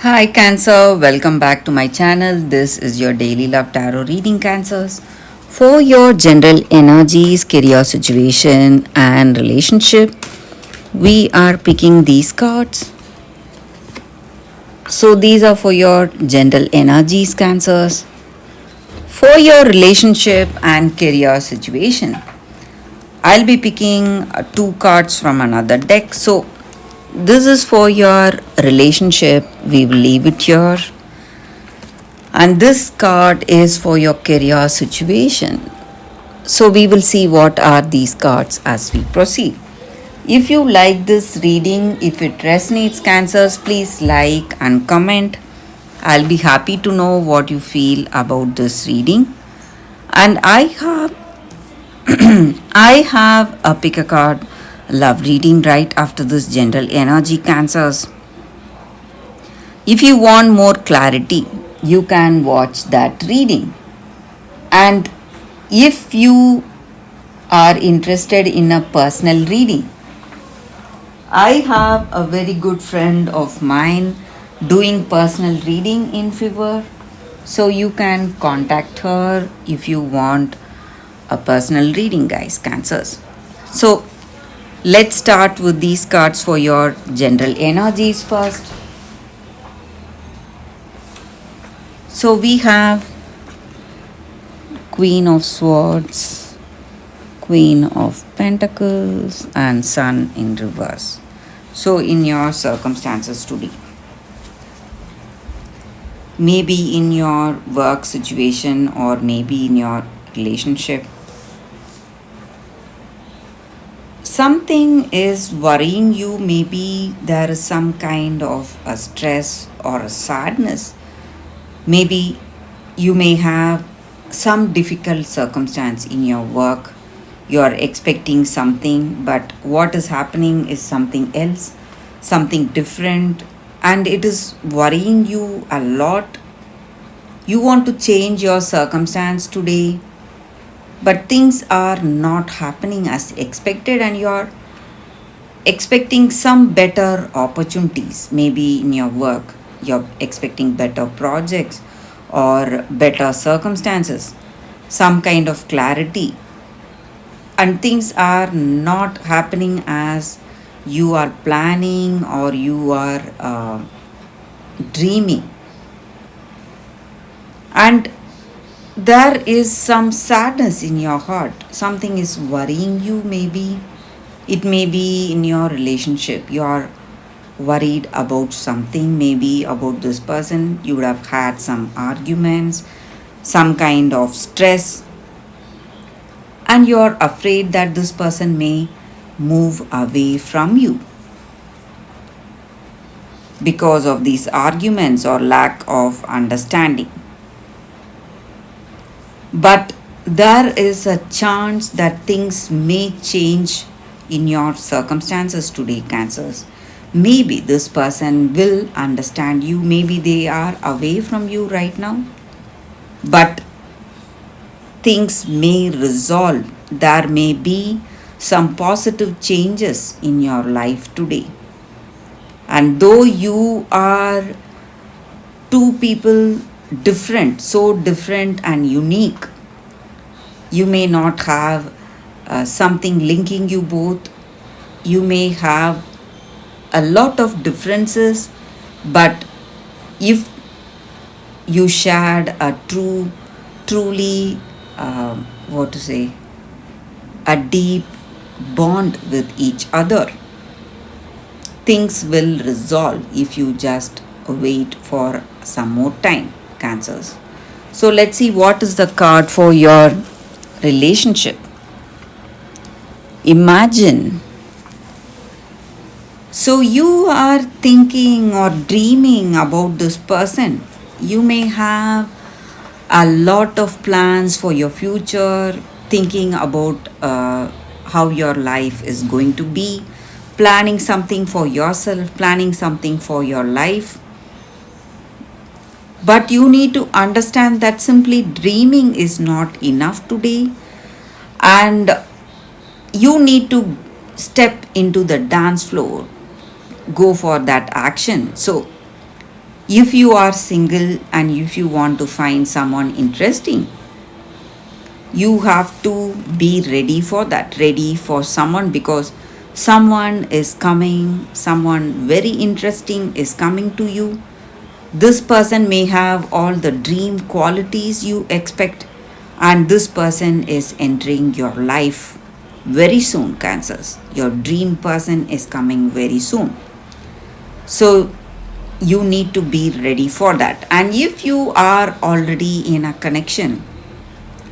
Hi Cancer, welcome back to my channel. This is your daily love tarot reading, Cancers. For your general energies, career situation, and relationship, we are picking these cards. So, these are for your general energies, Cancers. For your relationship and career situation, I'll be picking two cards from another deck. So, this is for your relationship. We will leave it here. And this card is for your career situation. So we will see what are these cards as we proceed. If you like this reading, if it resonates, Cancers, please like and comment. I'll be happy to know what you feel about this reading. And I have a pick a card love reading right after this general energy, Cancers. If you want more clarity, you can watch that reading. And if you are interested in a personal reading, I have a very good friend of mine doing personal reading in Fever. So you can contact her if you want a personal reading, guys, Cancers. So let's start with these cards for your general energies first. So we have Queen of Swords, Queen of Pentacles, and Sun in reverse. So, in your circumstances today, maybe in your work situation or maybe in your relationship, something is worrying you. Maybe there is some kind of a stress or a sadness. Maybe you may have some difficult circumstance in your work. You are expecting something, but what is happening is something else, something different, and it is worrying you a lot. You want to change your circumstance today, but things are not happening as expected, and you are expecting some better opportunities, maybe in your work. You're expecting better projects or better circumstances, some kind of clarity, and things are not happening as you are planning or you are dreaming. And there is some sadness in your heart. Something is worrying you, maybe. It may be in your relationship. You're worried about something, maybe about this person. You would have had some arguments, some kind of stress, and you're afraid that this person may move away from you because of these arguments or lack of understanding. But there is a chance that things may change in your circumstances today, Cancers. Maybe this person will understand you, maybe they are away from you right now, but things may resolve. There may be some positive changes in your life today. And though you are two people different, so different and unique, you may not have something linking you both. You may have a lot of differences, but if you shared a truly, what to say, a deep bond with each other, things will resolve if you just wait for some more time, Cancers. So let's see what is the card for your relationship. Imagine. So you are thinking or dreaming about this person. You may have a lot of plans for your future, thinking about how your life is going to be, planning something for yourself, planning something for your life. But you need to understand that simply dreaming is not enough today, and you need to step into the dance floor, go for that action. So If you are single and if you want to find someone interesting, you have to be ready for that, ready for someone, because someone is coming, someone very interesting is coming to you. This person may have all the dream qualities you expect, and this person is entering your life very soon, Cancers. Your dream person is coming very soon. So you need to be ready for that. And if you are already in a connection,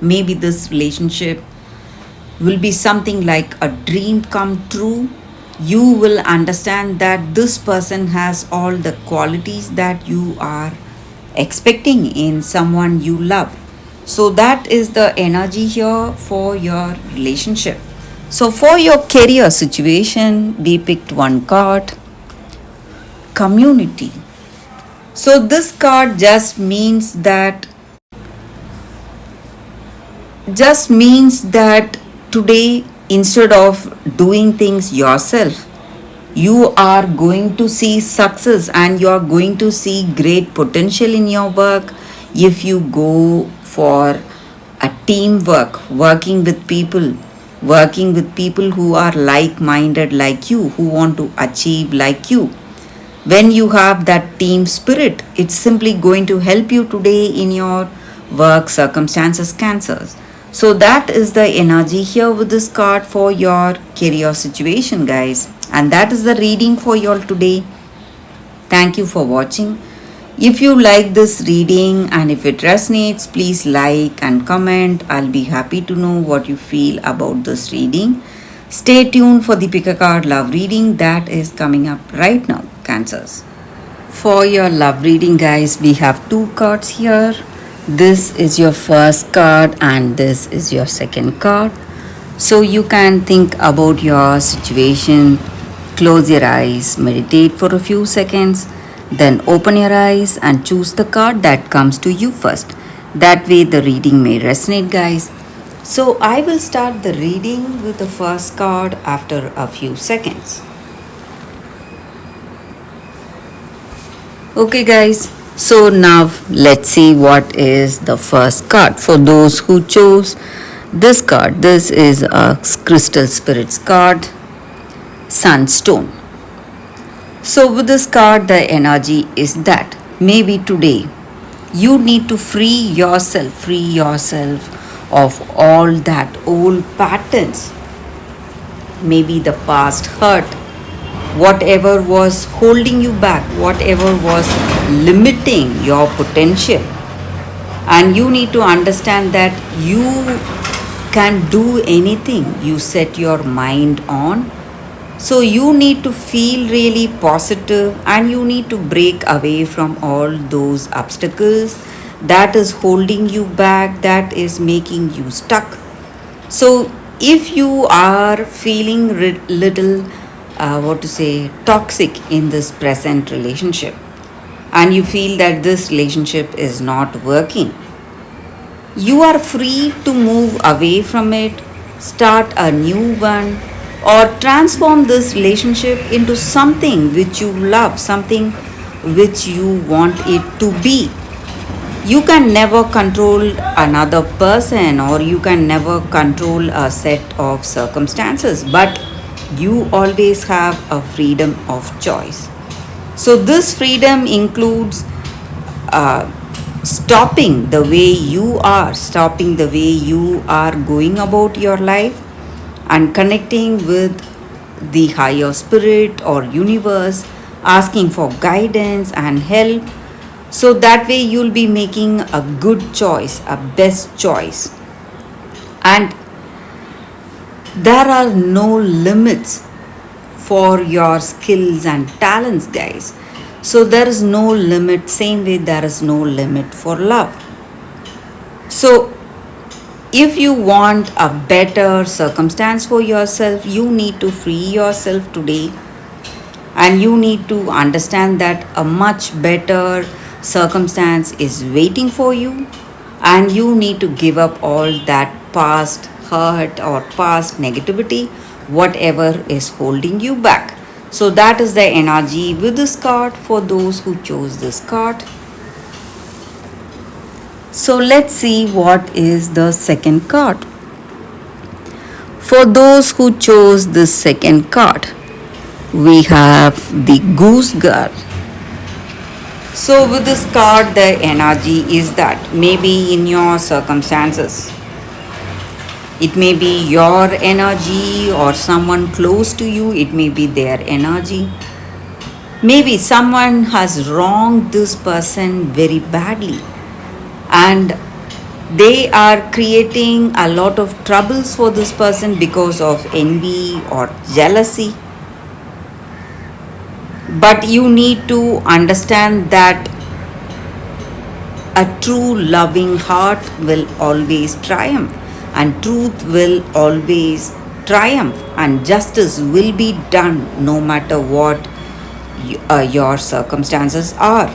maybe this relationship will be something like a dream come true. You will understand that this person has all the qualities that you are expecting in someone you love. So that is the energy here for your relationship. So for your career situation, we picked one card, community. So this card just means that today, instead of doing things yourself, you are going to see success and you are going to see great potential in your work if you go for a teamwork, working with people who are like minded like you, who want to achieve like you. When you have that team spirit, it's simply going to help you today in your work circumstances, Cancers. So that is the energy here with this card for your career situation, guys. And that is the reading for you all today. Thank you for watching. If you like this reading and if it resonates, please like and comment. I'll be happy to know what you feel about this reading. Stay tuned for the pick a card love reading that is coming up right now, Cancers. For your love reading, guys, we have two cards here. This is your first card and this is your second card. So you can think about your situation, close your eyes, meditate for a few seconds, then open your eyes and choose the card that comes to you first. That way the reading may resonate, guys. So I will start the reading with the first card after a few seconds. Okay, guys. So now let's see what is the first card. For those who chose this card, this is a Crystal Spirits card, Sunstone. So with this card, the energy is that maybe today you need to free yourself of all that old patterns, maybe the past hurt, whatever was holding you back, whatever was limiting your potential. And you need to understand that you can do anything you set your mind on. So you need to feel really positive and you need to break away from all those obstacles that is holding you back, that is making you stuck. So if you are feeling little toxic in this present relationship and you feel that this relationship is not working, you are free to move away from it, start a new one, or transform this relationship into something which you love, something which you want it to be. You can never control another person or you can never control a set of circumstances, but you always have a freedom of choice. So, this freedom includes stopping the way you are going about your life and connecting with the higher spirit or universe, asking for guidance and help. So that way you'll be making a good choice, a best choice. And there are no limits for your skills and talents, guys. So there is no limit, same way there is no limit for love. So if you want a better circumstance for yourself, you need to free yourself today and you need to understand that a much better circumstance is waiting for you and you need to give up all that past hurt or past negativity, whatever is holding you back. So that is the energy with this card for those who chose this card. So let's see what is the second card. For those who chose this second card, we have the Goose Girl. So, with this card, the energy is that maybe in your circumstances, it may be your energy or someone close to you, it may be their energy. Maybe someone has wronged this person very badly and they are creating a lot of troubles for this person because of envy or jealousy. But you need to understand that a true loving heart will always triumph, and truth will always triumph, and justice will be done no matter what your circumstances are.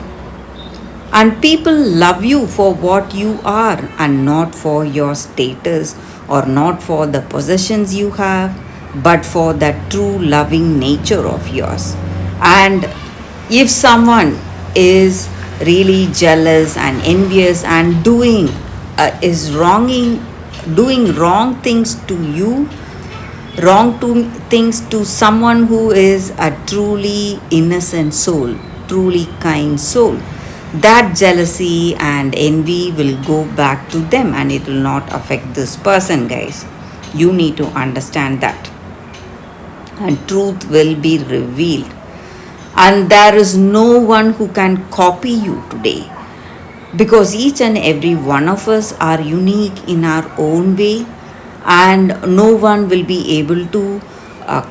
And people love you for what you are and not for your status or not for the possessions you have, but for that true loving nature of yours. And if someone is really jealous and envious and is wronging, doing wrong things to you, wrong to things to someone who is a truly innocent soul, truly kind soul, that jealousy and envy will go back to them and it will not affect this person, guys. You need to understand that. And truth will be revealed. And there is no one who can copy you today, because each and every one of us are unique in our own way, and no one will be able to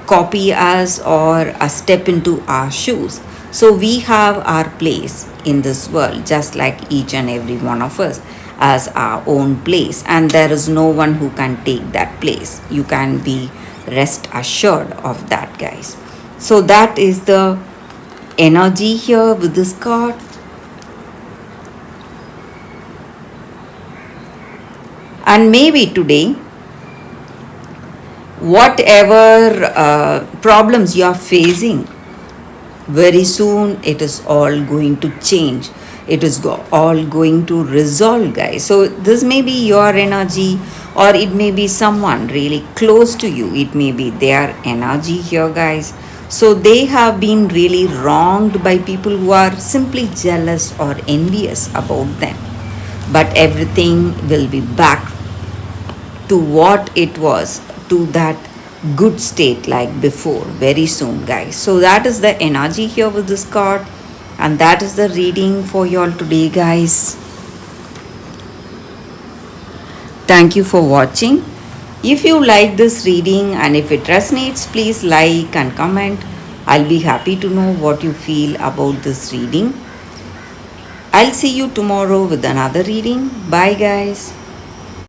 copy us or step into our shoes. So we have our place in this world, just like each and every one of us as our own place, and there is no one who can take that place. You can be rest assured of that, guys. So that is the energy here with this card. And maybe today, whatever problems you are facing, very soon it is all going to change. It is all going to resolve, guys. So this may be your energy, or it may be someone really close to you. It may be their energy here, guys. So they have been really wronged by people who are simply jealous or envious about them. But everything will be back to what it was, to that good state like before, very soon, guys. So that is the energy here with this card, and that is the reading for you all today, guys. Thank you for watching. If you like this reading and if it resonates, please like and comment. I'll be happy to know what you feel about this reading. I'll see you tomorrow with another reading. Bye, guys.